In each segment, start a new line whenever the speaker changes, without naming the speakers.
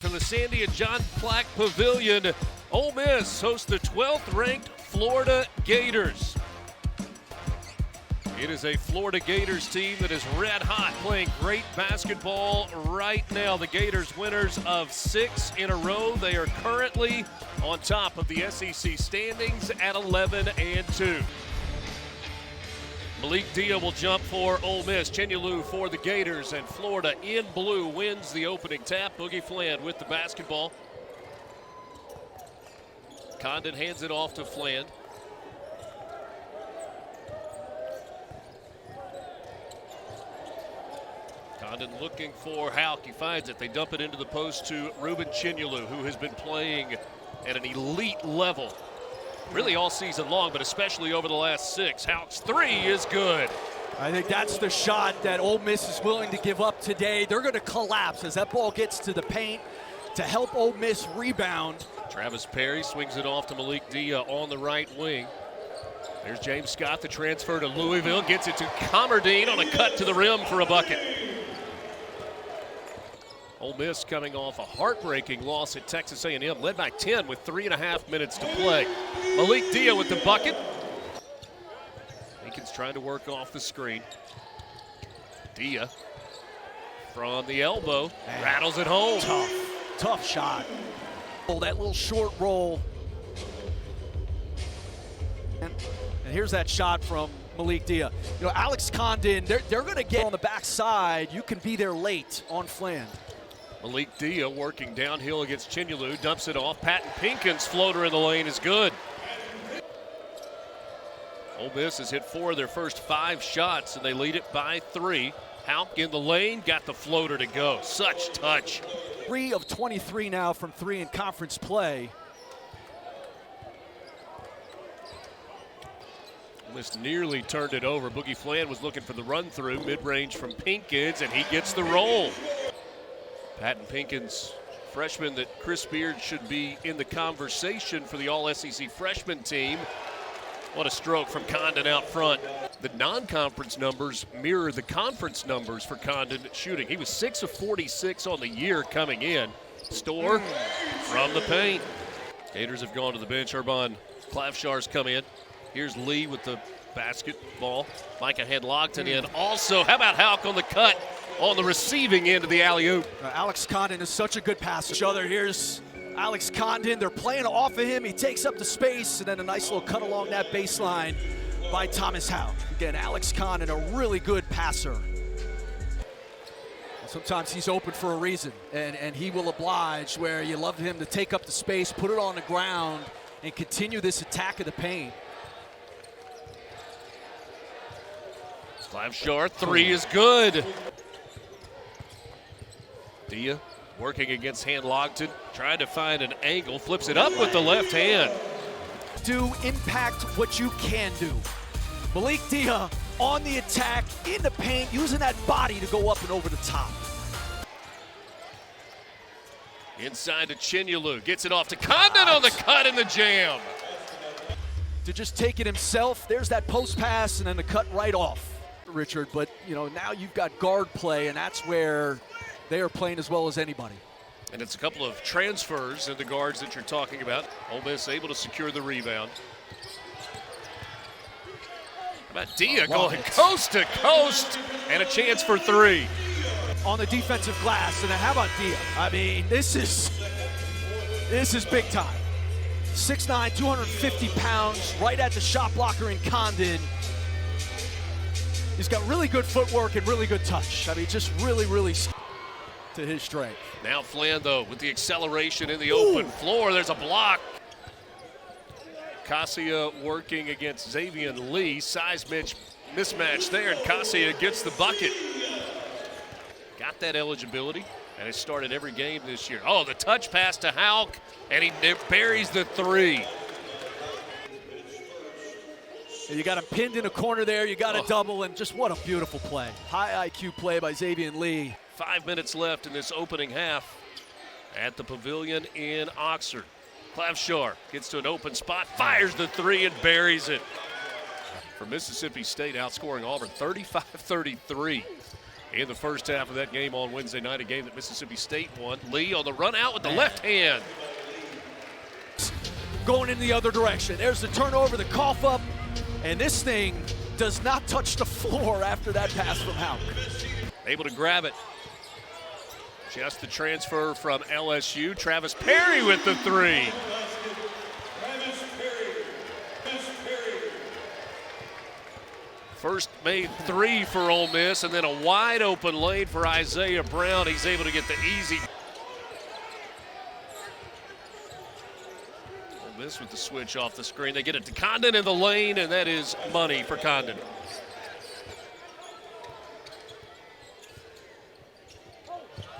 From the Sandy and John Plack Pavilion, Ole Miss hosts the 12th-ranked Florida Gators. It is a Florida Gators team that is red hot, playing great basketball right now. The Gators winners of 6 in a row. They are currently on top of the SEC standings at 11-2. Malik Dia will jump for Ole Miss. Chenyolu for the Gators, and Florida in blue wins the opening tap. Boogie Fland with the basketball. Condon hands it off to Fland. Condon looking for Houck. He finds it. They dump it into the post to Ruben Chenyolu, who has been playing at an elite level really all season long, but especially over the last 6. Houck's three is good.
I think that's the shot that Ole Miss is willing to give up today. They're going to collapse as that ball gets to the paint to help Ole Miss rebound.
Travis Perry swings it off to Malik Dia on the right wing. There's James Scott, the transfer to Louisville, gets it to Commerdine on a cut to the rim for a bucket. Ole Miss coming off a heartbreaking loss at Texas A&M, led by 10 with 3.5 minutes to play. Malik Dia with the bucket. Lincoln's trying to work off the screen. Dia from the elbow, rattles it home.
Tough shot. That little short roll. And here's that shot from Malik Dia. You know, Alex Condon, they're going to get on the backside. You can be there late on Fland.
Malik Dia working downhill against Chenyolu, dumps it off. Patton Pinkins' floater in the lane is good. Ole Miss has hit 4 of their first 5 shots, and they lead it by 3. Houck in the lane, got the floater to go. Such touch.
3 of 23 now from 3 in conference play.
Ole Miss nearly turned it over. Boogie Fland was looking for the run-through, mid-range from Pinkins, and he gets the roll. Patton Pinkins, freshman that Chris Beard should be in the conversation for the All-SEC freshman team. What a stroke from Condon out front. The non-conference numbers mirror the conference numbers for Condon shooting. He was 6 of 46 on the year coming in. Storr from the paint. Gators have gone to the bench. Urban Clavshar's come in. Here's Lee with the basketball. Micah Hedlogton in. Also, how about Houck on the cut on the receiving end of the alley-oop?
Alex Condon is such a good passer. Here's Alex Condon. They're playing off of him. He takes up the space, and then a nice little cut along that baseline by Thomas Houck. Again, Alex Condon, a really good passer. Sometimes he's open for a reason, and he will oblige, where you love him to take up the space, put it on the ground, and continue this attack of the paint.
Clavshar, 3 is good. Dia working against Hedlogton, trying to find an angle, flips it up with the left hand.
Do impact what you can do. Malik Dia on the attack, in the paint, using that body to go up and over the top.
Inside to Chenyolu, gets it off to Condon on the cut and the jam.
To just take it himself, there's that post pass and then the cut right off, Richard. But, you know, now you've got guard play, and that's where they are playing as well as anybody.
And it's a couple of transfers in the guards that you're talking about. Ole Miss able to secure the rebound. How about Dia going coast to coast, and a chance for 3.
On the defensive glass, and then how about Dia? I mean, this is big time. 6'9", 250 pounds, right at the shot blocker in Condon. He's got really good footwork and really good touch. I mean, just really to his strength.
Now Fland, though, with the acceleration in the open floor. There's a block. Cassia working against Xavier Lee. Size mismatch there, and Cassia gets the bucket. Got that eligibility, and it started every game this year. Oh, the touch pass to Houck, and he buries the 3.
You got him pinned in a corner there. You got a double, and just what a beautiful play. High IQ play by Xavier Lee.
5 minutes left in this opening half at the Pavilion in Oxford. Clavshar gets to an open spot, fires the 3 and buries it. For Mississippi State, outscoring Auburn 35-33. in the first half of that game on Wednesday night, a game that Mississippi State won. Lee on the run out with the left hand.
Going in the other direction. There's the turnover, the cough up, and this thing does not touch the floor after that pass from Houck.
Able to grab it. Just the transfer from LSU. Travis Perry with the three. First made three for Ole Miss, and then a wide open lane for Isaiah Brown. He's able to get the easy. Ole Miss with the switch off the screen. They get it to Condon in the lane, and that is money for Condon.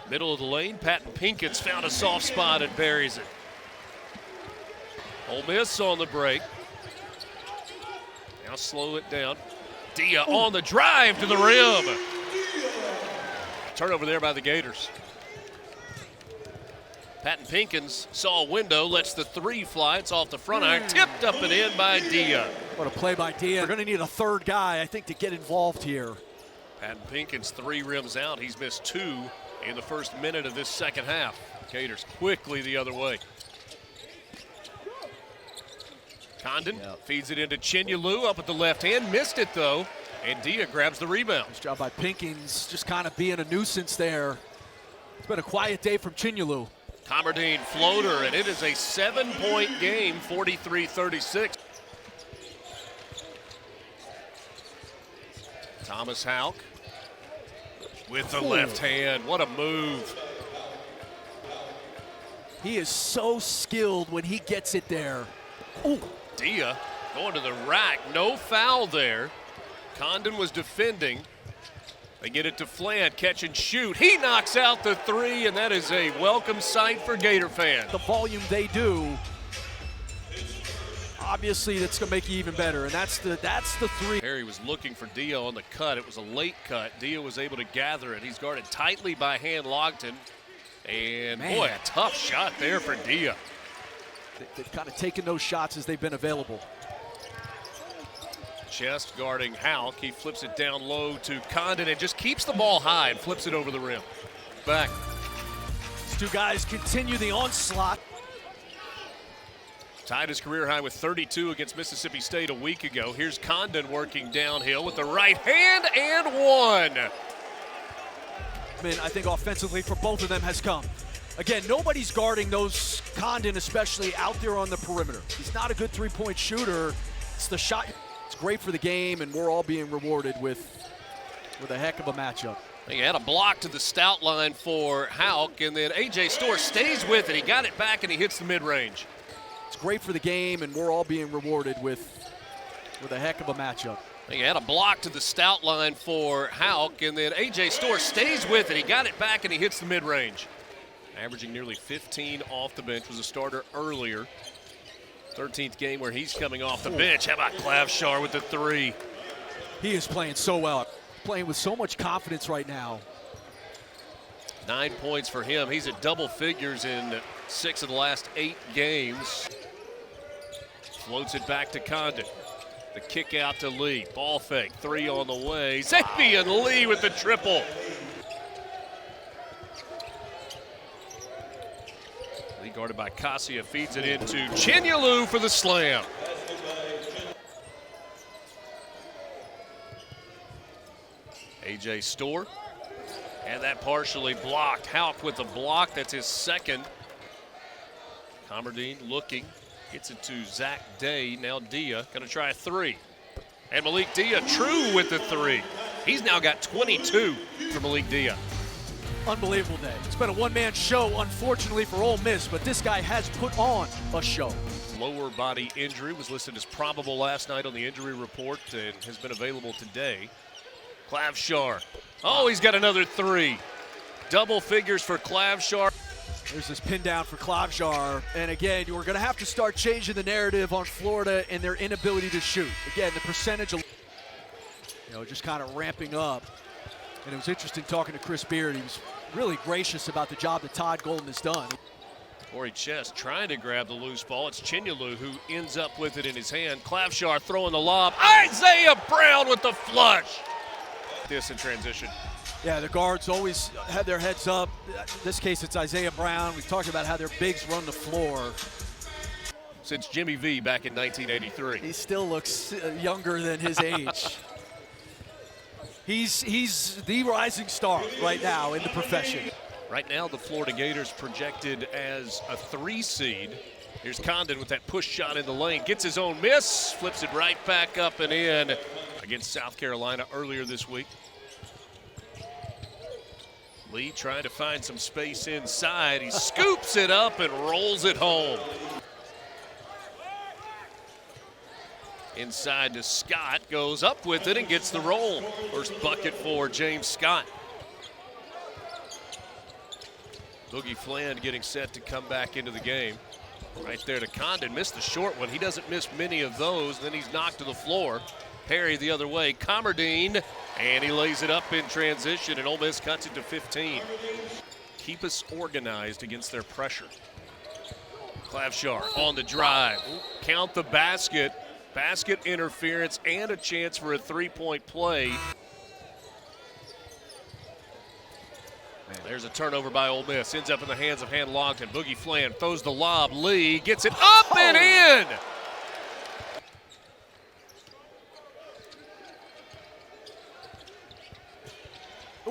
Middle of the lane, Patton Pinkins found a soft spot and buries it. Ole Miss on the break. Now slow it down. Dia on the drive to the rim. Turnover there by the Gators. Patton Pinkins saw a window, lets the three fly. It's off the front iron, tipped up and in by Dia.
What a play by Dia. They're going to need a third guy, I think, to get involved here.
Patton Pinkins 3 rims out. He's missed 2 in the first minute of this second half. Gators quickly the other way. Condon feeds it into Chinyelu up at the left hand. Missed it, though, and Dia grabs the rebound.
Nice job by Pinkins, just kind of being a nuisance there. It's been a quiet day from Chinyelu.
Comardine floater, and it is a 7-point game, 43-36. Thomas Houck with the left hand. What a move.
He is so skilled when he gets it there. Ooh.
Dia going to the rack. No foul there. Condon was defending. They get it to Fland, catch and shoot. He knocks out the three, and that is a welcome sight for Gator fans.
The volume they do, obviously that's going to make you even better, and that's the three.
Harry was looking for Dia on the cut. It was a late cut. Dia was able to gather it. He's guarded tightly by Han Logton. And boy, a tough shot there for Dia.
They've kind of taken those shots as they've been available.
Chest guarding Houck. He flips it down low to Condon and just keeps the ball high and flips it over the rim. Back.
These two guys continue the onslaught.
Tied his career high with 32 against Mississippi State a week ago. Here's Condon working downhill with the right hand and one.
I mean, I think offensively for both of them has come. Again, nobody's guarding those, Condon especially, out there on the perimeter. He's not a good three-point shooter. It's the shot. It's great for the game, and we're all being rewarded with a heck of a matchup.
He had a block to the stout line for Houck, and then A.J. Storr stays with it. He got it back, and he hits the mid-range.
It's great for the game, and we're all being rewarded with a heck of a matchup.
He had a block to the stout line for Houck, and then A.J. Storr stays with it. He got it back, and he hits the mid-range. Averaging nearly 15 off the bench, was a starter earlier. 13th game where he's coming off the bench. How about Clavshar with the three?
He is playing so well. Playing with so much confidence right now.
9 points for him. He's at double figures in 6 of the last 8 games. Floats it back to Condon. The kick out to Lee. Ball fake. 3 on the way. Xavier Lee with the triple. Lee guarded by Cassia, feeds it into Chinyelu for the slam. A.J. Storr, and that partially blocked. Houck with the block, that's his second. Comardine looking, gets it to Zach Day, now Dia, gonna try a three. And Malik Dia true with the three. He's now got 22 for Malik Dia.
Unbelievable day. It's been a one-man show, unfortunately, for Ole Miss, but this guy has put on a show.
Lower body injury was listed as probable last night on the injury report and has been available today. Clavshar. Oh, he's got another three. Double figures for Clavshar.
There's this pin down for Clavshar. And again, we're going to have to start changing the narrative on Florida and their inability to shoot. Again, the percentage of, just kind of ramping up. And it was interesting talking to Chris Beard. He was really gracious about the job that Todd Golden has done.
Corey Chest trying to grab the loose ball. It's Chinyelu who ends up with it in his hand. Clavshar throwing the lob. Isaiah Brown with the flush. This in transition.
Yeah, the guards always have their heads up. In this case, it's Isaiah Brown. We talked about how their bigs run the floor.
Since Jimmy V back in 1983.
He still looks younger than his age. He's the rising star right now in the profession.
Right now, the Florida Gators projected as a 3 seed. Here's Condon with that push shot in the lane. Gets his own miss, flips it right back up and in against South Carolina earlier this week. Lee trying to find some space inside. He scoops it up and rolls it home. Inside to Scott, goes up with it and gets the roll. First bucket for James Scott. Boogie Fland getting set to come back into the game. Right there to Condon, missed the short one. He doesn't miss many of those. Then he's knocked to the floor. Perry the other way, Comerdine, and he lays it up in transition, and Ole Miss cuts it to 15. Keep us organized against their pressure. Clavshar on the drive. Count the basket. Basket interference and a chance for a 3-point play. There's a turnover by Ole Miss. Ends up in the hands of Han Longton. Boogie Fland throws the lob. Lee gets it up and in.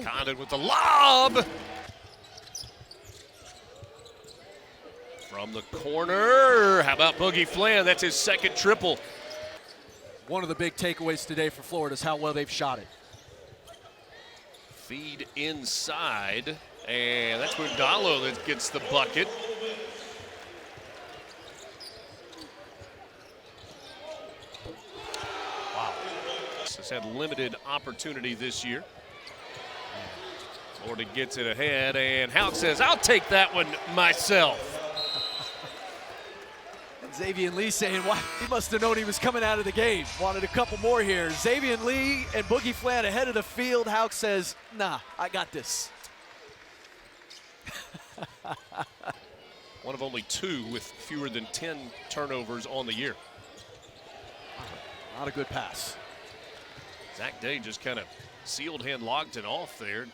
Condon with the lob. From the corner. How about Boogie Fland? That's his second triple.
One of the big takeaways today for Florida is how well they've shot it.
Feed inside, and that's Mundalo that gets the bucket. Wow. Has had limited opportunity this year. Florida gets it ahead, and Houck says, I'll take that one myself.
Xavier Lee saying, "Why? He must have known he was coming out of the game. Wanted a couple more here." Xavier Lee and Boogie Fland ahead of the field. Houck says, nah, I got this.
One of only 2 with fewer than 10 turnovers on the year.
Not a good pass.
Zach Day just kind of sealed Han Longton off there,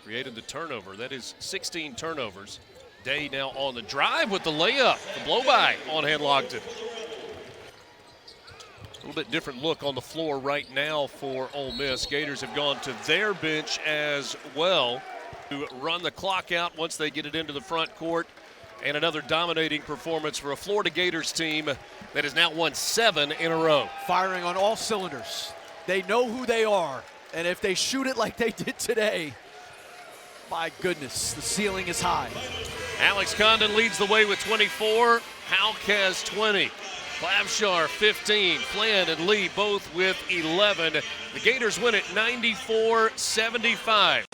created the turnover. That is 16 turnovers. Day now on the drive with the layup, the blow-by on Han Longton. A little bit different look on the floor right now for Ole Miss. Gators have gone to their bench as well to run the clock out once they get it into the front court. And another dominating performance for a Florida Gators team that has now won 7 in a row.
Firing on all cylinders. They know who they are, and if they shoot it like they did today, my goodness, the ceiling is high.
Alex Condon leads the way with 24. Houck has 20. Clavshar 15. Fland and Lee both with 11. The Gators win it 94-75.